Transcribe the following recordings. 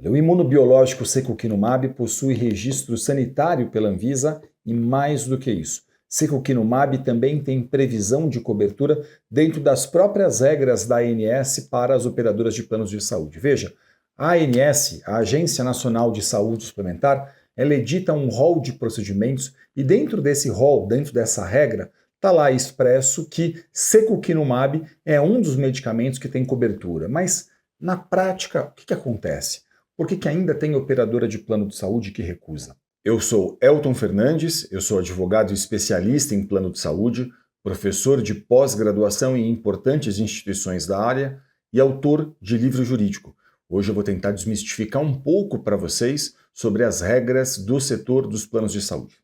O imunobiológico secukinumab possui registro sanitário pela Anvisa e mais do que isso. Secukinumab também tem previsão de cobertura dentro das próprias regras da ANS para as operadoras de planos de saúde. Veja, a ANS, a Agência Nacional de Saúde Suplementar, ela edita um rol de procedimentos e dentro desse rol, dentro dessa regra, está lá expresso que secukinumab é um dos medicamentos que tem cobertura. Mas, na prática, o que acontece? Por que ainda tem operadora de plano de saúde que recusa? Eu sou Elton Fernandes, eu sou advogado especialista em plano de saúde, professor de pós-graduação em importantes instituições da área e autor de livro jurídico. Hoje eu vou tentar desmistificar um pouco para vocês sobre as regras do setor dos planos de saúde.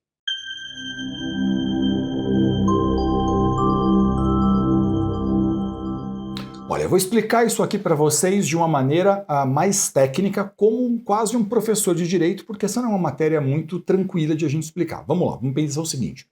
Olha, eu vou explicar isso aqui para vocês de uma maneira mais técnica, como quase um professor de direito, porque essa não é uma matéria muito tranquila de a gente explicar. Vamos lá, vamos pensar o seguinte.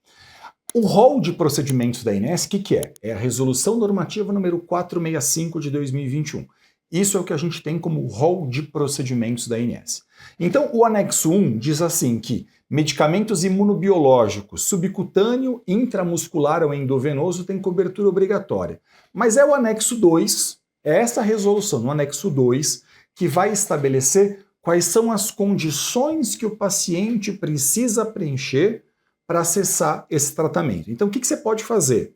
O rol de procedimentos da ANS, o que é? É a Resolução Normativa número 465 de 2021. Isso é o que a gente tem como rol de procedimentos da ANS. Então, o anexo 1 diz assim que medicamentos imunobiológicos subcutâneo, intramuscular ou endovenoso têm cobertura obrigatória. Mas é o anexo 2, é essa resolução no anexo 2, que vai estabelecer quais são as condições que o paciente precisa preencher para acessar esse tratamento. Então, o que você pode fazer?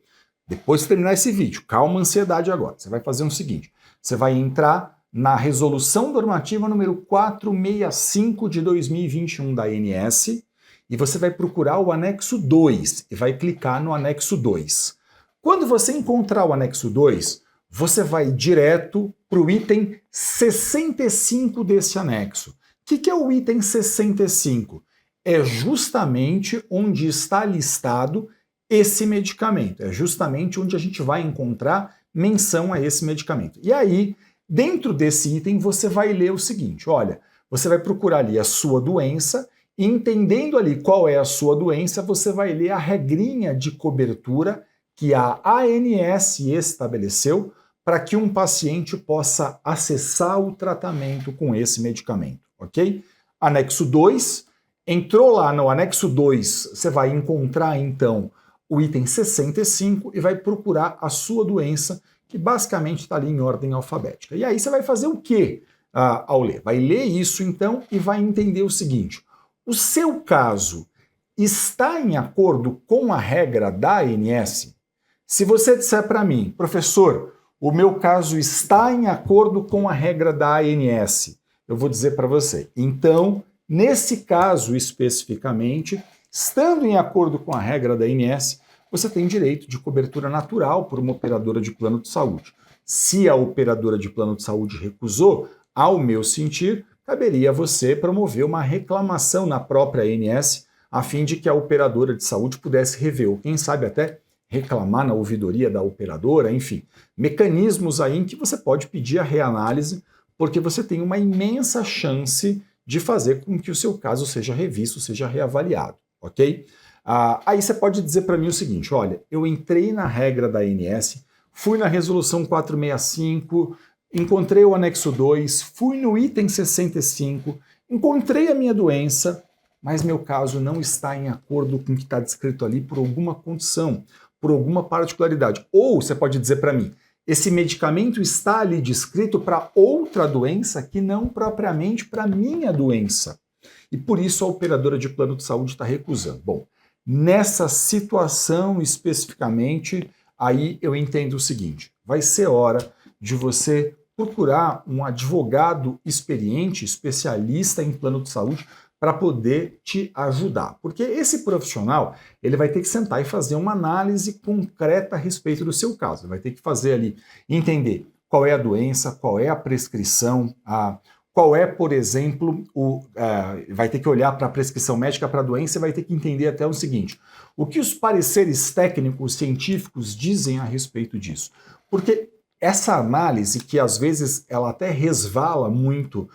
Depois de terminar esse vídeo, calma a ansiedade agora. Você vai fazer o seguinte, você vai entrar na Resolução Normativa número 465 de 2021 da ANS e você vai procurar o anexo 2 e vai clicar no anexo 2. Quando você encontrar o anexo 2, você vai direto para o item 65 desse anexo. O que é o item 65? É justamente onde está listado esse medicamento. É justamente onde a gente vai encontrar menção a esse medicamento. E aí, dentro desse item, você vai ler o seguinte, olha, você vai procurar ali a sua doença e entendendo ali qual é a sua doença, você vai ler a regrinha de cobertura que a ANS estabeleceu para que um paciente possa acessar o tratamento com esse medicamento, ok? Anexo 2, entrou lá no anexo 2, você vai encontrar então o item 65 e vai procurar a sua doença, que basicamente está ali em ordem alfabética. E aí você vai fazer o quê ao ler? Vai ler isso então e vai entender o seguinte, o seu caso está em acordo com a regra da ANS? Se você disser para mim, professor, o meu caso está em acordo com a regra da ANS, eu vou dizer para você, então, nesse caso especificamente, estando em acordo com a regra da ANS, você tem direito de cobertura natural por uma operadora de plano de saúde. Se a operadora de plano de saúde recusou, ao meu sentir, caberia a você promover uma reclamação na própria ANS, a fim de que a operadora de saúde pudesse rever, ou quem sabe até reclamar na ouvidoria da operadora, enfim, mecanismos aí em que você pode pedir a reanálise, porque você tem uma imensa chance de fazer com que o seu caso seja revisto, seja reavaliado, ok? Aí você pode dizer para mim o seguinte, olha, eu entrei na regra da ANS, fui na resolução 465, encontrei o anexo 2, fui no item 65, encontrei a minha doença, mas meu caso não está em acordo com o que está descrito ali por alguma condição, por alguma particularidade. Ou você pode dizer para mim, esse medicamento está ali descrito para outra doença que não propriamente para minha doença. E por isso a operadora de plano de saúde está recusando. Bom, nessa situação especificamente, aí eu entendo o seguinte, vai ser hora de você procurar um advogado experiente, especialista em plano de saúde, para poder te ajudar. Porque esse profissional, ele vai ter que sentar e fazer uma análise concreta a respeito do seu caso. Ele vai ter que fazer ali, entender qual é a doença, qual é a prescrição, qual é, por exemplo, vai ter que olhar para a prescrição médica para a doença e vai ter que entender até o seguinte, o que os pareceres técnicos, científicos dizem a respeito disso. Porque essa análise, que às vezes ela até resvala muito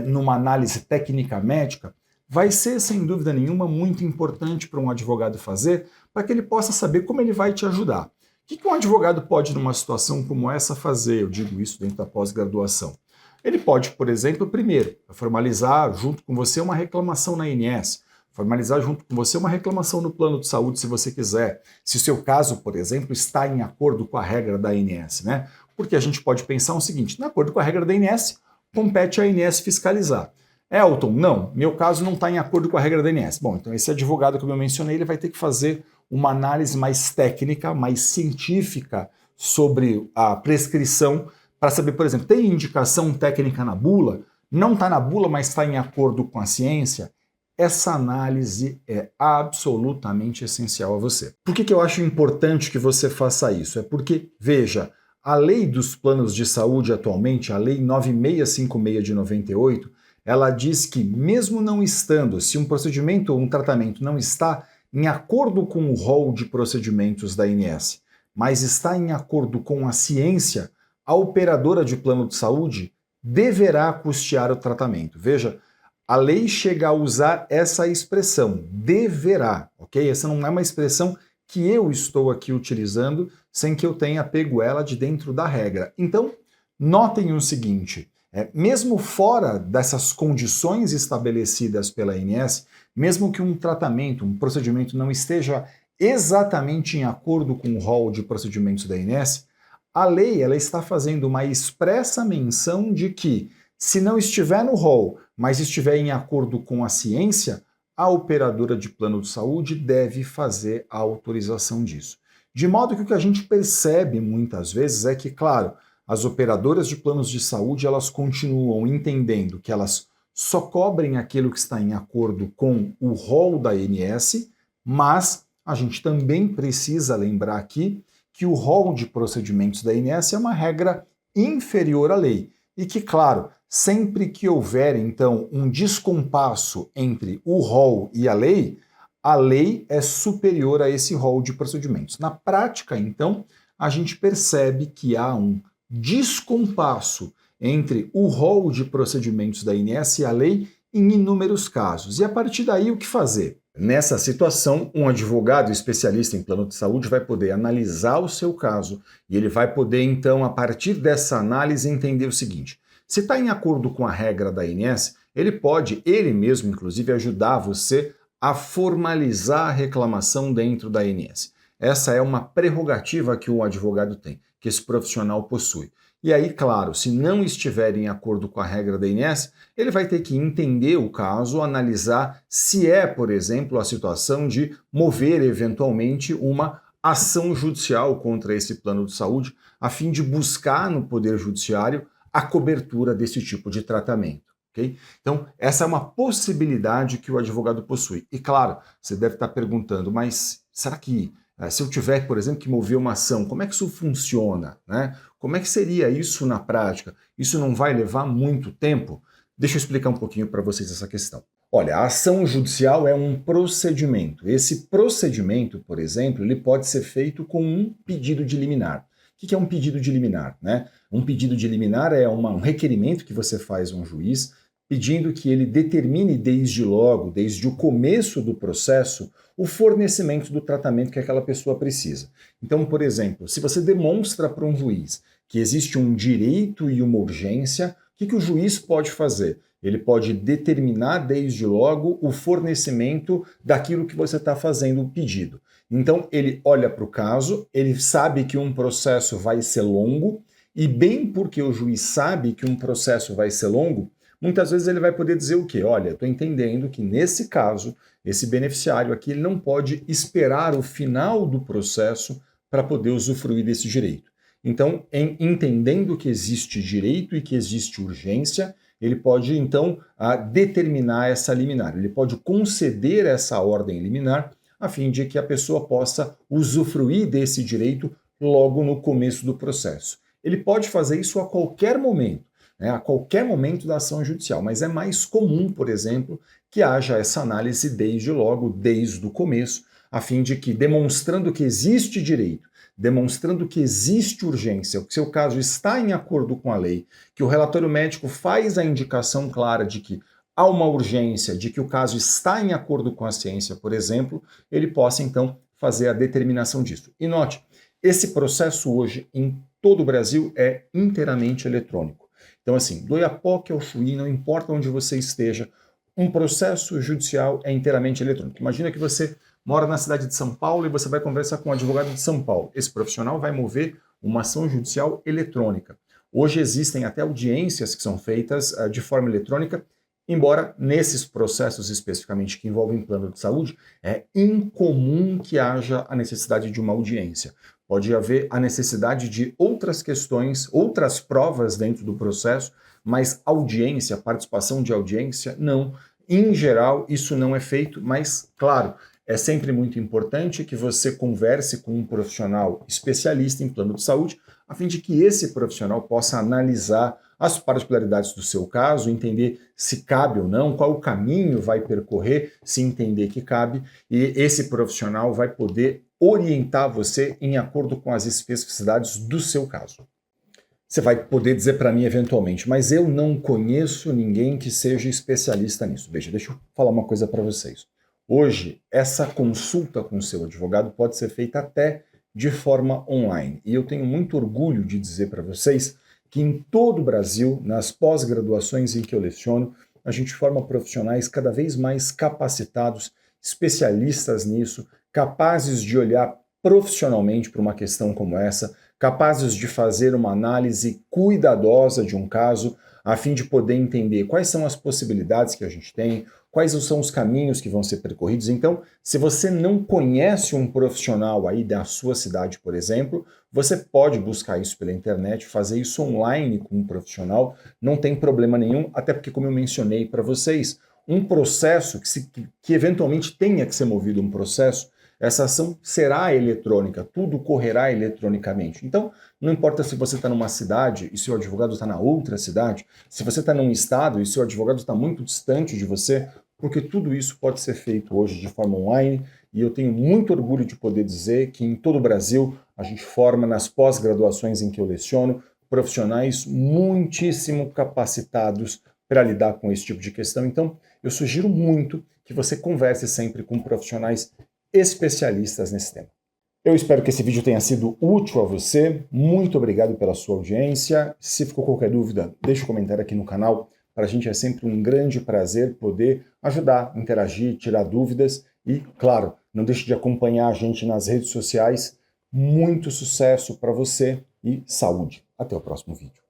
numa análise técnica médica, vai ser, sem dúvida nenhuma, muito importante para um advogado fazer, para que ele possa saber como ele vai te ajudar. O que um advogado pode, numa situação como essa, fazer? Eu digo isso dentro da pós-graduação. Ele pode, por exemplo, primeiro, formalizar junto com você uma reclamação na INS, formalizar junto com você uma reclamação no plano de saúde, se você quiser, se o seu caso, por exemplo, está em acordo com a regra da INS, né? Porque a gente pode pensar o seguinte, de acordo com a regra da INS, compete à INS fiscalizar. Elton, não, meu caso não está em acordo com a regra da INS. Bom, então esse advogado que eu mencionei, ele vai ter que fazer uma análise mais técnica, mais científica sobre a prescrição, para saber, por exemplo, tem indicação técnica na bula? Não está na bula, mas está em acordo com a ciência? Essa análise é absolutamente essencial a você. Por que eu acho importante que você faça isso? É porque, veja, a lei dos planos de saúde atualmente, a lei 9656 de 98, ela diz que mesmo não estando, se um procedimento ou um tratamento não está em acordo com o rol de procedimentos da ANS, mas está em acordo com a ciência, a operadora de plano de saúde deverá custear o tratamento. Veja, a lei chega a usar essa expressão, deverá, ok? Essa não é uma expressão que eu estou aqui utilizando sem que eu tenha pego ela de dentro da regra. Então, notem o seguinte, mesmo fora dessas condições estabelecidas pela ANS, mesmo que um tratamento, um procedimento não esteja exatamente em acordo com o rol de procedimentos da ANS, a lei ela está fazendo uma expressa menção de que, se não estiver no rol, mas estiver em acordo com a ciência, a operadora de plano de saúde deve fazer a autorização disso. De modo que o que a gente percebe muitas vezes é que, claro, as operadoras de planos de saúde elas continuam entendendo que elas só cobrem aquilo que está em acordo com o rol da ANS, mas a gente também precisa lembrar aqui que o rol de procedimentos da ANS é uma regra inferior à lei e que, claro, sempre que houver, então, um descompasso entre o rol e a lei é superior a esse rol de procedimentos. Na prática, então, a gente percebe que há um descompasso entre o rol de procedimentos da ANS e a lei em inúmeros casos. E a partir daí, o que fazer? Nessa situação, um advogado especialista em plano de saúde vai poder analisar o seu caso e ele vai poder, então, a partir dessa análise, entender o seguinte: se está em acordo com a regra da ANS, ele pode, ele mesmo, inclusive, ajudar você a formalizar a reclamação dentro da ANS. Essa é uma prerrogativa que o advogado tem, que esse profissional possui. E aí, claro, se não estiver em acordo com a regra da ANS, ele vai ter que entender o caso, analisar se é, por exemplo, a situação de mover eventualmente uma ação judicial contra esse plano de saúde, a fim de buscar no Poder Judiciário a cobertura desse tipo de tratamento. Okay? Então, essa é uma possibilidade que o advogado possui. E claro, você deve estar perguntando, mas será que se eu tiver, por exemplo, que mover uma ação, como é que isso funciona? Né? Como é que seria isso na prática? Isso não vai levar muito tempo? Deixa eu explicar um pouquinho para vocês essa questão. Olha, a ação judicial é um procedimento. Esse procedimento, por exemplo, ele pode ser feito com um pedido de liminar. O que é um pedido de liminar? Né? Um pedido de liminar é um requerimento que você faz a um juiz pedindo que ele determine desde logo, desde o começo do processo, o fornecimento do tratamento que aquela pessoa precisa. Então, por exemplo, se você demonstra para um juiz que existe um direito e uma urgência, o que o juiz pode fazer? Ele pode determinar desde logo o fornecimento daquilo que você está fazendo o pedido. Então, ele olha para o caso, ele sabe que um processo vai ser longo, e bem porque o juiz sabe que um processo vai ser longo, muitas vezes ele vai poder dizer o quê? Olha, estou entendendo que nesse caso, esse beneficiário aqui ele não pode esperar o final do processo para poder usufruir desse direito. Então, entendendo que existe direito e que existe urgência, ele pode, então, determinar essa liminar. Ele pode conceder essa ordem liminar a fim de que a pessoa possa usufruir desse direito logo no começo do processo. Ele pode fazer isso a qualquer momento, né, a qualquer momento da ação judicial, mas é mais comum, por exemplo, que haja essa análise desde logo, desde o começo, a fim de que, demonstrando que existe direito, demonstrando que existe urgência, que seu caso está em acordo com a lei, que o relatório médico faz a indicação clara de que há uma urgência, de que o caso está em acordo com a ciência, por exemplo, ele possa, então, fazer a determinação disso. E note, esse processo hoje, em todo o Brasil, é inteiramente eletrônico. Então, assim, do Oiapoque ao Chuí, não importa onde você esteja, um processo judicial é inteiramente eletrônico. Imagina que você mora na cidade de São Paulo e você vai conversar com um advogado de São Paulo. Esse profissional vai mover uma ação judicial eletrônica. Hoje existem até audiências que são feitas de forma eletrônica, embora nesses processos especificamente que envolvem plano de saúde, é incomum que haja a necessidade de uma audiência. Pode haver a necessidade de outras questões, outras provas dentro do processo, mas audiência, participação de audiência, não. Em geral, isso não é feito, mas, claro, é sempre muito importante que você converse com um profissional especialista em plano de saúde, a fim de que esse profissional possa analisar as particularidades do seu caso, entender se cabe ou não, qual o caminho vai percorrer, se entender que cabe, e esse profissional vai poder orientar você em acordo com as especificidades do seu caso. Você vai poder dizer para mim eventualmente, mas eu não conheço ninguém que seja especialista nisso. Deixa eu falar uma coisa para vocês. Hoje, essa consulta com o seu advogado pode ser feita até de forma online. E eu tenho muito orgulho de dizer para vocês que em todo o Brasil, nas pós-graduações em que eu leciono, a gente forma profissionais cada vez mais capacitados, especialistas nisso, capazes de olhar profissionalmente para uma questão como essa, capazes de fazer uma análise cuidadosa de um caso, a fim de poder entender quais são as possibilidades que a gente tem, quais são os caminhos que vão ser percorridos. Então, se você não conhece um profissional aí da sua cidade, por exemplo, você pode buscar isso pela internet, fazer isso online com um profissional, não tem problema nenhum, até porque, como eu mencionei para vocês, um processo que eventualmente tenha que ser movido um processo, essa ação será eletrônica, tudo correrá eletronicamente. Então, não importa se você está numa cidade e seu advogado está na outra cidade, se você está num estado e seu advogado está muito distante de você, porque tudo isso pode ser feito hoje de forma online, e eu tenho muito orgulho de poder dizer que em todo o Brasil a gente forma nas pós-graduações em que eu leciono profissionais muitíssimo capacitados para lidar com esse tipo de questão. Então, eu sugiro muito que você converse sempre com profissionais especialistas nesse tema. Eu espero que esse vídeo tenha sido útil a você. Muito obrigado pela sua audiência. Se ficou qualquer dúvida, deixe um comentário aqui no canal. Para a gente é sempre um grande prazer poder ajudar, interagir, tirar dúvidas e, claro, não deixe de acompanhar a gente nas redes sociais. Muito sucesso para você e saúde. Até o próximo vídeo.